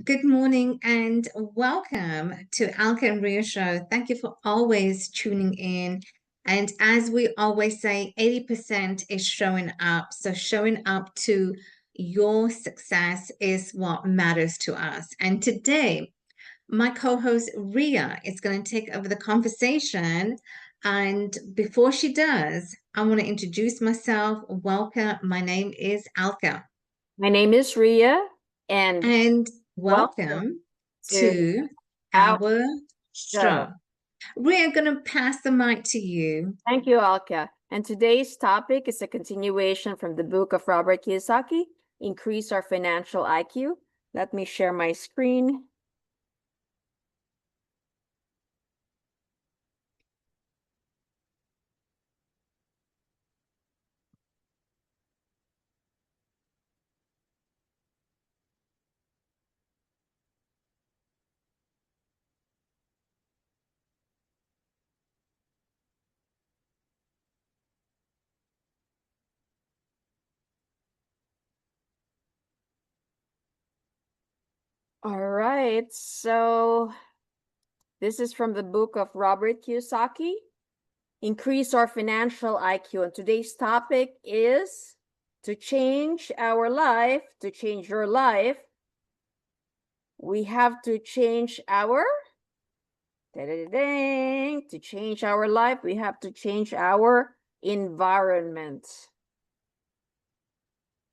Good morning and welcome to 𝗥𝗵𝗲 Show. Thank you for always tuning in. And as we always say, 80% is showing up. So showing up to your success is what matters to us. And today, my co-host Ria is going to take over the conversation. And before she does, I want to introduce myself. Welcome. My name is 𝗥𝗵𝗲. My name is Ria, and welcome to our show. Ria, I'm going to pass the mic to you. Thank you, 𝗥𝗵𝗲. And today's topic is a continuation from the book of Robert Kiyosaki, Increase Our Financial IQ. Let me share my screen. All right, so this is from the book of Robert Kiyosaki, Increase Our Financial IQ. And today's topic is to change our life, to change your life, we have to change our, to change our life, we have to change our environment.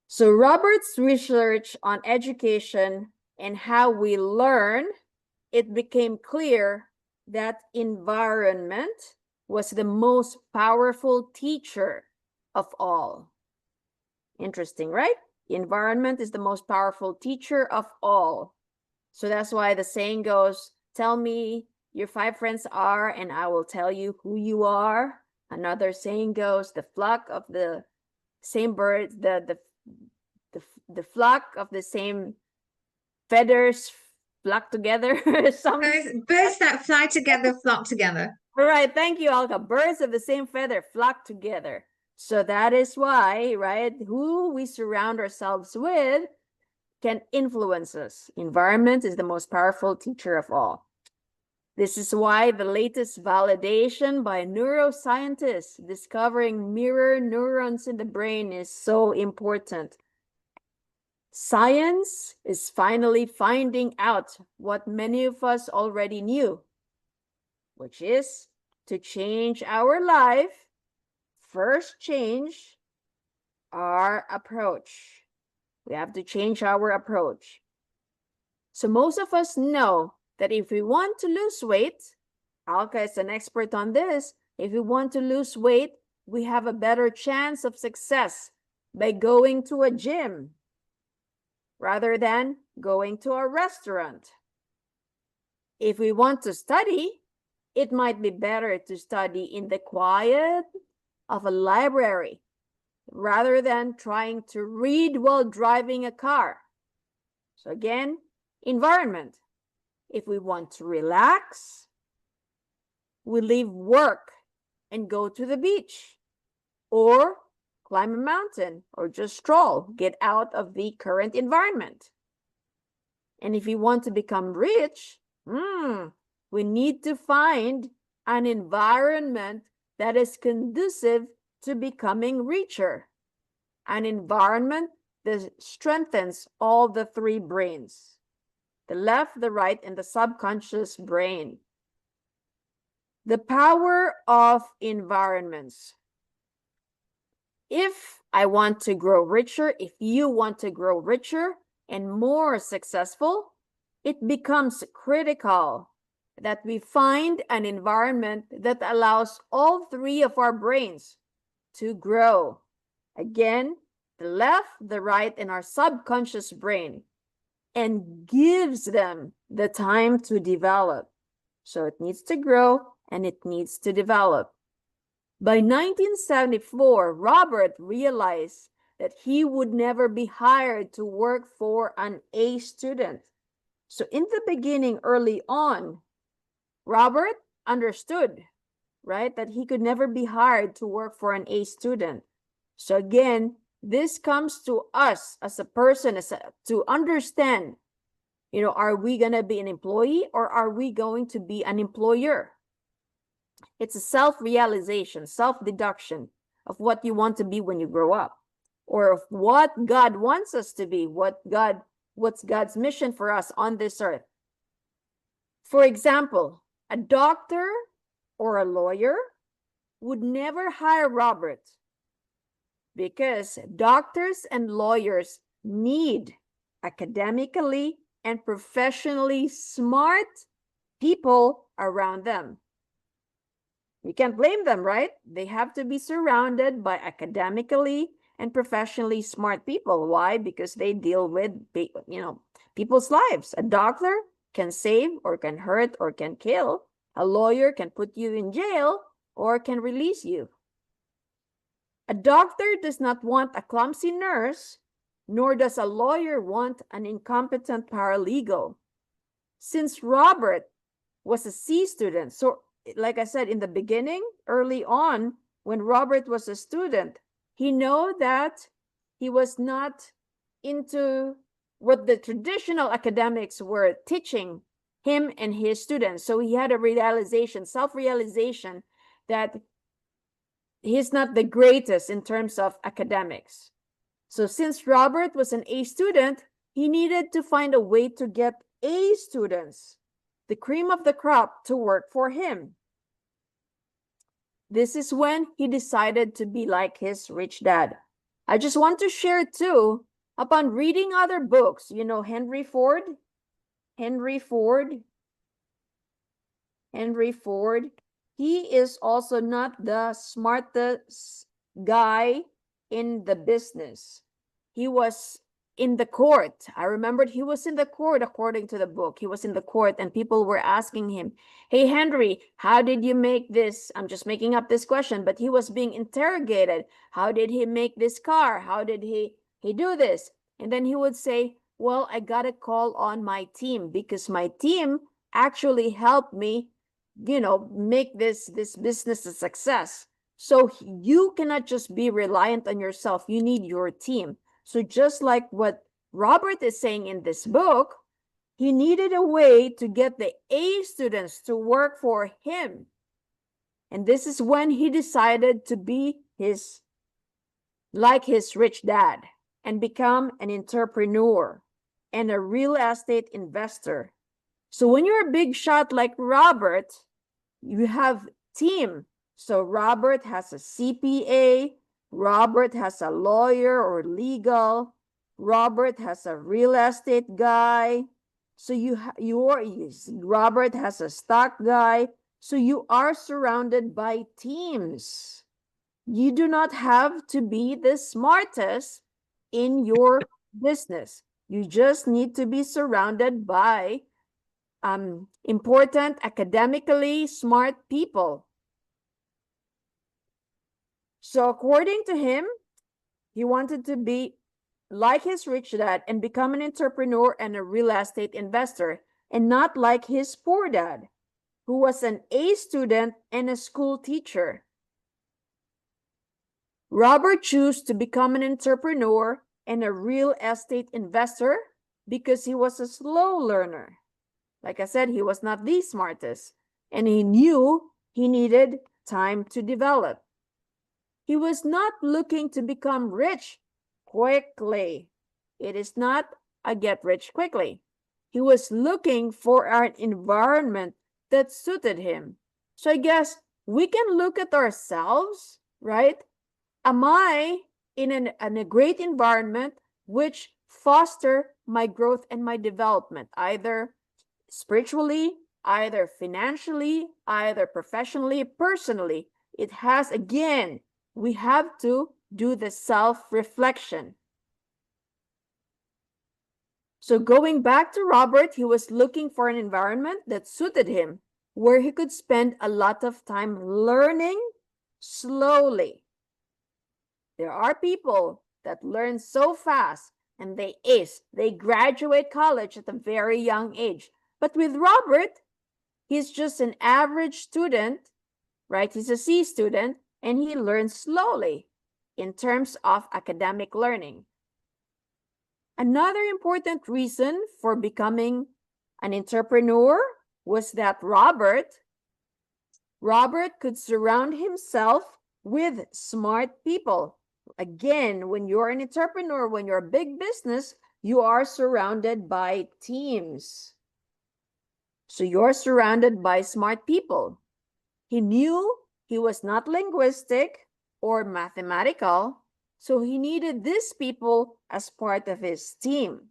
So Robert's research on education and how we learn, it became clear that environment was the most powerful teacher of all. Interesting, right? Environment is the most powerful teacher of all. So that's why the saying goes, tell me your 5 friends are, and I will tell you who you are. Another saying goes, the flock of the same birds, the flock of the same feathers flock together. Birds that fly together flock together. All right, thank you, 𝗥𝗵𝗲. Birds of the same feather flock together. So that is why, right, who we surround ourselves with can influence us. Environment is the most powerful teacher of all. This is why the latest validation by neuroscientists discovering mirror neurons in the brain is so important. Science is finally finding out what many of us already knew, which is to change our life, first change our approach. We have to change our approach. So most of us know that if we want to lose weight, 𝗥𝗵𝗲 is an expert on this, if we want to lose weight, we have a better chance of success by going to a gym rather than going to a restaurant. If we want to study, it might be better to study in the quiet of a library rather than trying to read while driving a car. So again, environment. If we want to relax, we leave work and go to the beach or climb a mountain or just stroll, get out of the current environment. And if we want to become rich, we need to find an environment that is conducive to becoming richer. An environment that strengthens all the 3 brains, the left, the right, and the subconscious brain. The power of environments. If I want to grow richer, if you want to grow richer and more successful, it becomes critical that we find an environment that allows all 3 of our brains to grow. Again, the left, the right, and our subconscious brain, and gives them the time to develop. So it needs to grow and it needs to develop. By 1974, Robert realized that he would never be hired to work for an A student. So in the beginning, early on, Robert understood, right, that he could never be hired to work for an A student. So again, this comes to us as a person to understand You know, are we going to be an employee or are we going to be an employer? It's a self-realization, self-deduction of what you want to be when you grow up, or of what God wants us to be, what's God's mission for us on this earth. For example, a doctor or a lawyer would never hire Robert because doctors and lawyers need academically and professionally smart people around them. You can't blame them, right? They have to be surrounded by academically and professionally smart people. Why? Because they deal with, people's lives. A doctor can save or can hurt or can kill. A lawyer can put you in jail or can release you. A doctor does not want a clumsy nurse, nor does a lawyer want an incompetent paralegal. Since Robert was a C student, so like I said in the beginning, early on, when Robert was a student, he knew that he was not into what the traditional academics were teaching him and his students. So he had a realization, self-realization, that he's not the greatest in terms of academics. So since Robert was an A student, he needed to find a way to get A students, the cream of the crop, to work for him. This is when he decided to be like his rich dad. I just want to share too, upon reading other books, you know, Henry Ford, he is also not the smartest guy in the business. He was in the court. I remembered he was in the court according to the book. He was in the court and people were asking him, hey, Henry, how did you make this? I'm just making up this question, but he was being interrogated. How did he make this car? How did he do this? And then he would say, well, I got to call on my team because my team actually helped me, you know, make this business a success. So you cannot just be reliant on yourself. You need your team. So just like what Robert is saying in this book, he needed a way to get the A students to work for him. And this is when he decided to be like his rich dad and become an entrepreneur and a real estate investor. So when you're a big shot like Robert, you have team. So Robert has a CPA, Robert has a lawyer or legal, Robert has a real estate guy. So Robert has a stock guy. So you are surrounded by teams. You do not have to be the smartest in your business. You just need to be surrounded by important, academically smart people. So according to him, he wanted to be like his rich dad and become an entrepreneur and a real estate investor, and not like his poor dad, who was an A student and a school teacher. Robert chose to become an entrepreneur and a real estate investor because he was a slow learner. Like I said, he was not the smartest, and he knew he needed time to develop. He was not looking to become rich quickly. It is not a get rich quickly. He was looking for an environment that suited him. So I guess we can look at ourselves, right? Am I in a great environment which foster my growth and my development, either spiritually, either financially, either professionally, personally? It has, again, we have to do the self-reflection. So going back to Robert, he was looking for an environment that suited him, where he could spend a lot of time learning slowly. There are people that learn so fast and they graduate college at a very young age. But with Robert, he's just an average student, right? He's a C student, and he learns slowly in terms of academic learning. Another important reason for becoming an entrepreneur was that Robert could surround himself with smart people. Again, when you're an entrepreneur, when you're a big business, you are surrounded by teams. So you're surrounded by smart people. He knew he was not linguistic or mathematical, so he needed these people as part of his team.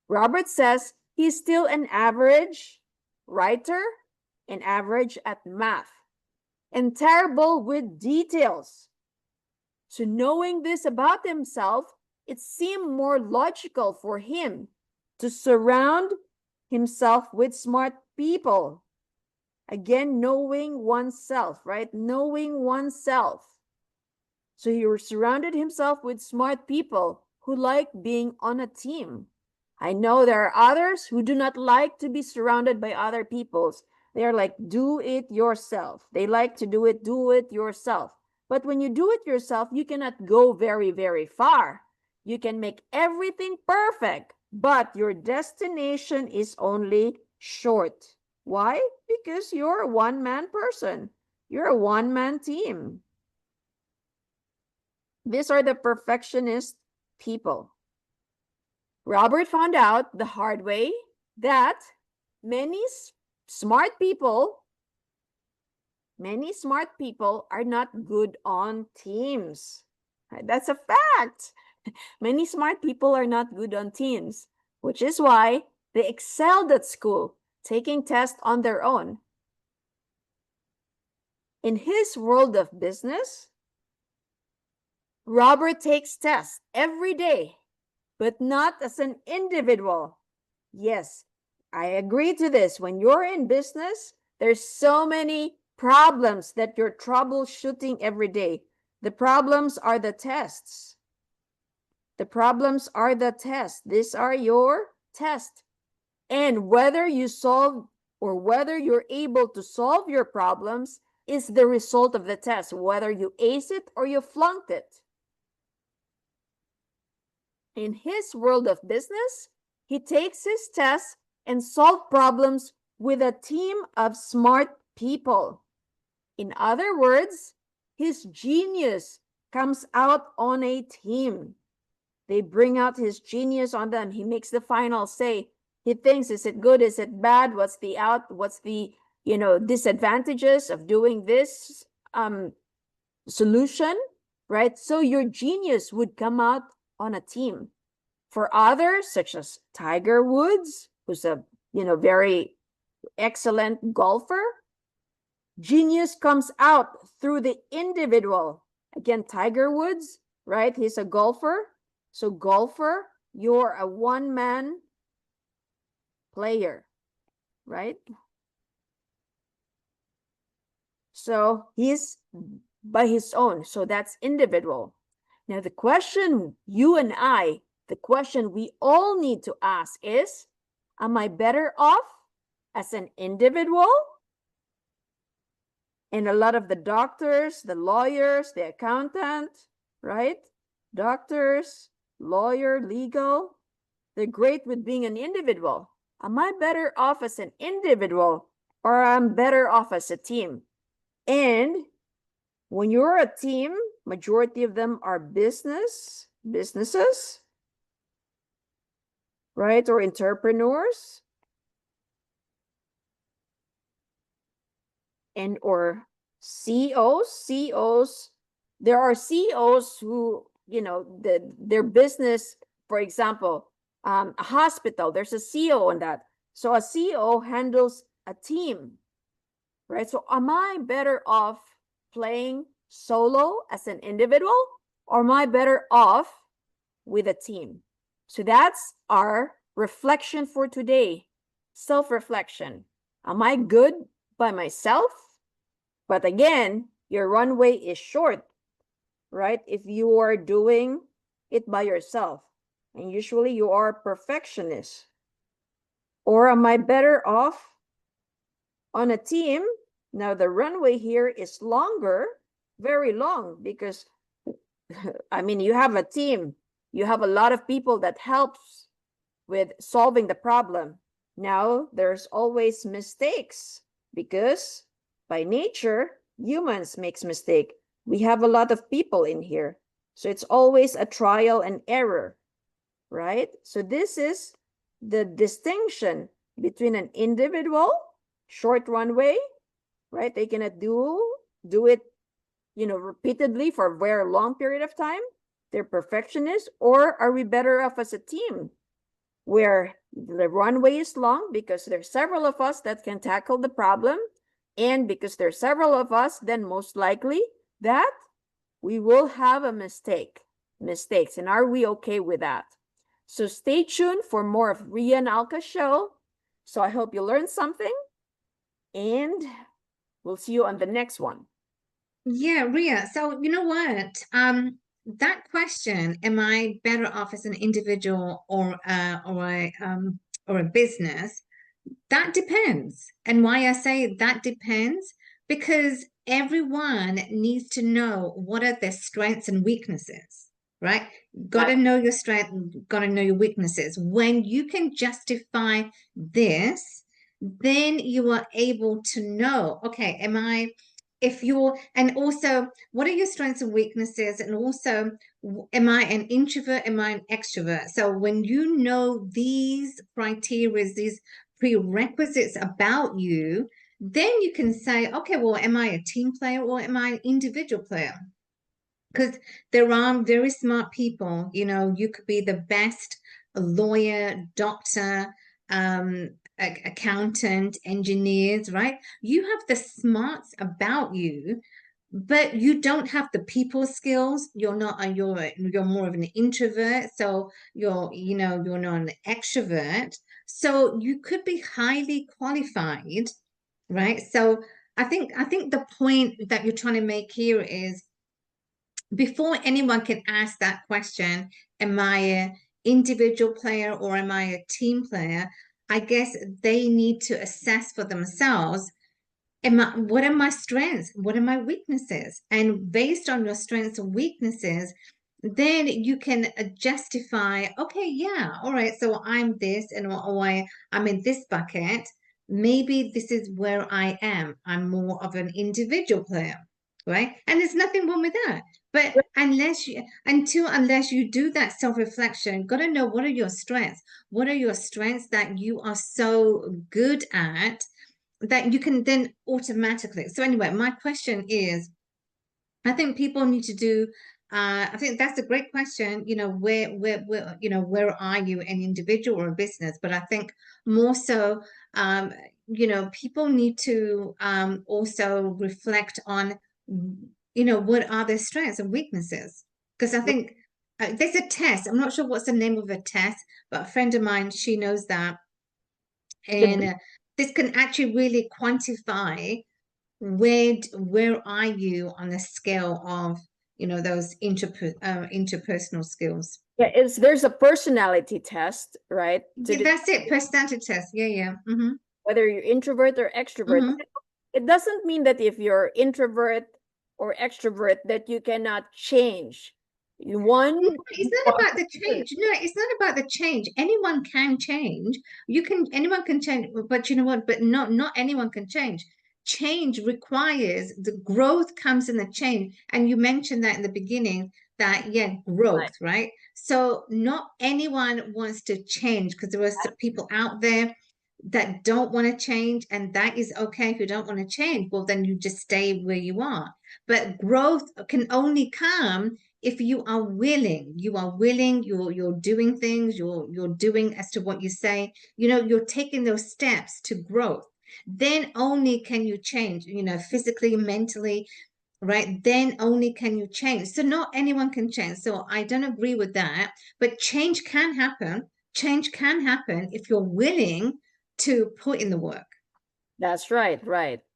Robert says he's still an average writer and average at math and terrible with details. So knowing this about himself, it seemed more logical for him to surround himself with smart people. Again, knowing oneself, right? Knowing oneself. So he surrounded himself with smart people who like being on a team. I know there are others who do not like to be surrounded by other people. They're like, do it yourself. They like to do it yourself. But when you do it yourself, you cannot go very, very far. You can make everything perfect, but your destination is only short. Why? Because you're a one-man person. You're a one-man team. These are the perfectionist people. Robert found out the hard way that many smart people are not good on teams. That's a fact. Many smart people are not good on teams, which is why they excelled at school, taking tests on their own. In his world of business, Robert takes tests every day, but not as an individual. Yes, I agree to this. When you're in business, there's so many problems that you're troubleshooting every day. The problems are the tests. The problems are the tests. These are your tests. And whether you solve or whether you're able to solve your problems is the result of the test, whether you ace it or you flunked it. In his world of business, he takes his tests and solves problems with a team of smart people. In other words, his genius comes out on a team. They bring out his genius on them. He makes the final say. He thinks, is it good? Is it bad? What's the disadvantages of doing this solution, right? So your genius would come out on a team. For others, such as Tiger Woods, who's a very excellent golfer, genius comes out through the individual. Again, Tiger Woods, right? He's a golfer. So golfer, you're a one-man player, right? So he's by his own. So that's individual. Now the question the question we all need to ask is, am I better off as an individual? And a lot of the doctors, the lawyers, the accountant, right? Doctors, lawyer, legal, they're great with being an individual. Am I better off as an individual or I'm better off as a team? And when you're a team, majority of them are businesses, right? Or entrepreneurs. And or CEOs. There are CEOs who, their business, for example, a hospital, there's a CEO on that. So a CEO handles a team, right? So am I better off playing solo as an individual or am I better off with a team? So that's our reflection for today. Self-reflection. Am I good by myself? But again, your runway is short, right? If you are doing it by yourself, and usually you are a perfectionist. Or am I better off on a team? Now the runway here is longer, very long, because you have a team. You have a lot of people that helps with solving the problem. Now, there's always mistakes because by nature, humans makes mistake. We have a lot of people in here. So it's always a trial and error, right? So this is the distinction between an individual, short runway, right? They cannot do it, repeatedly for a very long period of time. They're perfectionists. Or are we better off as a team where the runway is long because there's several of us that can tackle the problem, and because there's several of us, then most likely that we will have a mistakes. And are we okay with that? So stay tuned for more of Rhea and Alka show. So I hope you learned something, and we'll see you on the next one. Yeah, Rhea. So you know what? That question, am I better off as an individual or a business? That depends. And why I say that depends, because everyone needs to know what are their strengths and weaknesses, right? Got to know your strength, got to know your weaknesses. When you can justify this, then you are able to know, okay, and also what are your strengths and weaknesses, and also am I an introvert, am I an extrovert? So when you know these criteria, these prerequisites about you, then you can say, okay, well, am I a team player or am I an individual player? Because there are very smart people, you could be the best lawyer, doctor, accountant, engineers, right? You have the smarts about you, but you don't have the people skills. You're more of an introvert, so you're not an extrovert. So you could be highly qualified, right? So I think the point that you're trying to make here is, before anyone can ask that question, am I an individual player or am I a team player? I guess they need to assess for themselves, what are my strengths? What are my weaknesses? And based on your strengths and weaknesses, then you can justify, okay, yeah, all right, so I'm this, and I'm in this bucket. Maybe this is where I am. I'm more of an individual player, right? And there's nothing wrong with that. But unless you do that self-reflection, got to know, what are your strengths? What are your strengths that you are so good at that you can then automatically. So anyway, my question is, I think people need to do, I think that's a great question, where are you, an individual or a business? But I think more so, people need to also reflect on, what are their strengths and weaknesses? Because I think there's a test. I'm not sure what's the name of a test, but a friend of mine, she knows that. And this can actually really quantify where are you on the scale of those interpersonal skills. Yeah, there's a personality test, right? That's it, personality test. Yeah. Whether you're introvert or extrovert. It doesn't mean that if you're introvert or extrovert that you cannot change. It's not about the change. No, it's not about the change. Anyone can change. Anyone can change, but you know what? But not anyone can change. Change requires, the growth comes in the change. And you mentioned that in the beginning, that growth, right? So not anyone wants to change, because there are people out there that don't want to change, and that is okay. If you don't want to change, well, then you just stay where you are. But growth can only come if you are willing. You're doing things, you're doing as to what you say, you're taking those steps to growth. Then only can you change, physically, mentally, right? Then only can you change. So not anyone can change. So I don't agree with that, but change can happen. Change can happen if you're willing to put in the work. That's right.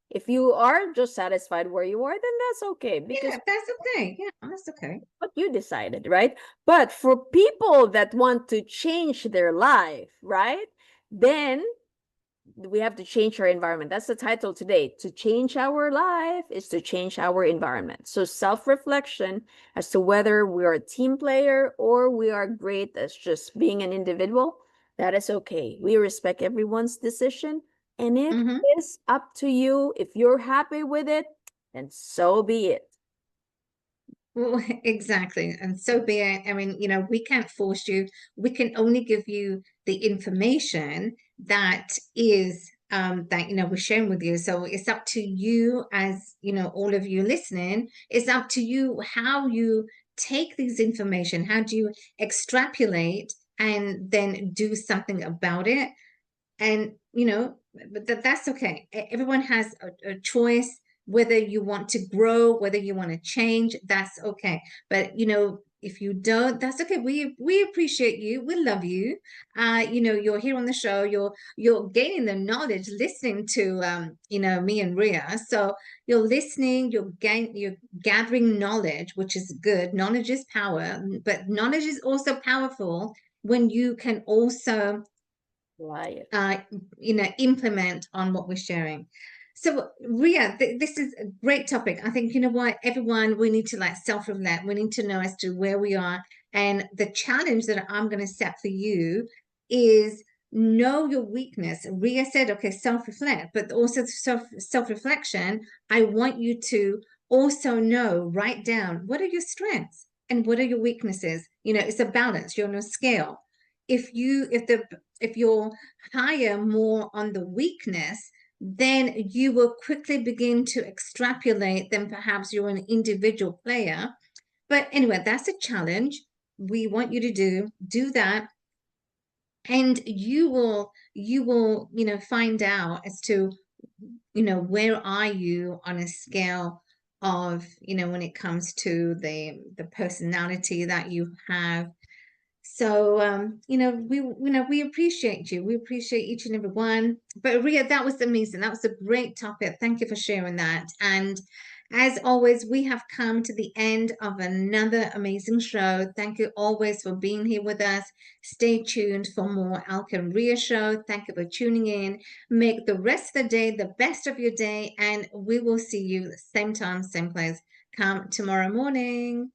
If you are just satisfied where you are, then that's okay. Because that's okay. Yeah, that's okay. What you decided, right? But for people that want to change their life, right? Then we have to change our environment. That's the title today. To change our life is to change our environment. So self-reflection as to whether we are a team player or we are great as just being an individual, that is okay. We respect everyone's decision, and it is up to you. If you're happy with it, then so be it. Well, exactly. And so be it. I mean, you know, we can't force you. We can only give you the information that is that, you know, we're sharing with you. So it's up to you, as you know, all of you listening, it's up to you how you take this information, how do you extrapolate and then do something about it. And you know, but that's okay. Everyone has a choice, whether you want to grow, whether you want to change, that's okay. But you know, if you don't, that's okay. We appreciate you, we love you. You know, you're here on the show, you're gaining the knowledge listening to you know, me and Ria. So you're listening, you're gathering knowledge, which is good. Knowledge is power, but knowledge is also powerful when you can also you know, implement on what we're sharing. So Ria, this is a great topic. I think, you know what, everyone, we need to like self-reflect. We need to know as to where we are. And the challenge that I'm going to set for you is know your weakness. Ria said, okay, self-reflect, but also self-reflection. I want you to also know, write down, what are your strengths and what are your weaknesses? You know, it's a balance. You're on a scale. If you're higher more on the weakness, then you will quickly begin to extrapolate, then perhaps you're an individual player. But anyway, that's a challenge we want you to do that, and you will, you know, find out as to, you know, where are you on a scale of, you know, when it comes to the personality that you have. So, you know, we appreciate you. We appreciate each and every one. But Ria, that was amazing. That was a great topic. Thank you for sharing that. And as always, we have come to the end of another amazing show. Thank you always for being here with us. Stay tuned for more Alka and Ria show. Thank you for tuning in. Make the rest of the day the best of your day, and we will see you same time, same place. Come tomorrow morning.